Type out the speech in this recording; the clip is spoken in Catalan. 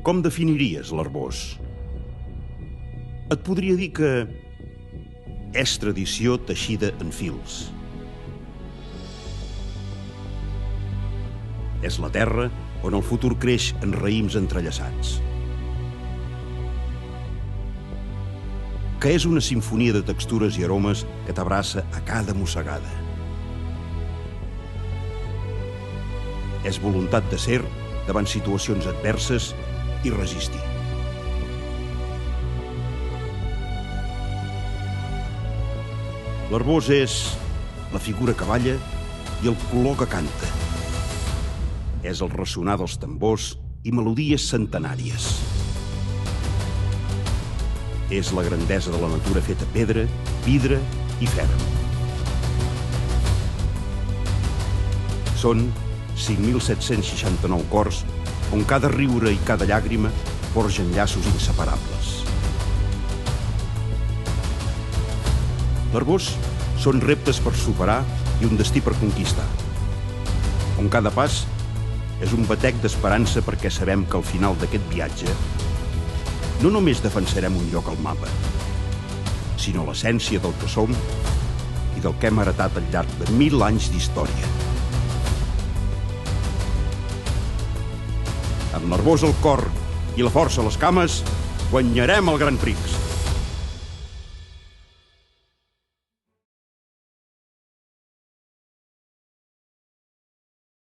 Com definiries l'Arbós? Et podria dir que és tradició teixida en fils. És la terra on el futur creix en raïms entrellaçats. Que és una simfonia de textures i aromes que t'abraça a cada mossegada. És voluntat de ser davant situacions adverses i resistir. L'Arbós és la figura que balla i el color que canta. És el ressonar dels tambors i melodies centenàries. És la grandesa de la natura feta pedra, vidre i ferro. Són 5.769 cors on cada riure i cada llàgrima forgen llaços inseparables. L'Arbós són reptes per superar i un destí per conquistar, on cada pas és un batec d'esperança perquè sabem que al final d'aquest viatge no només defensarem un lloc al mapa, sinó l'essència del que som i del que hem heretat al llarg de 1000 anys d'història. Amb l'Arbós al cor i la força a les cames, guanyarem el Grand Prix.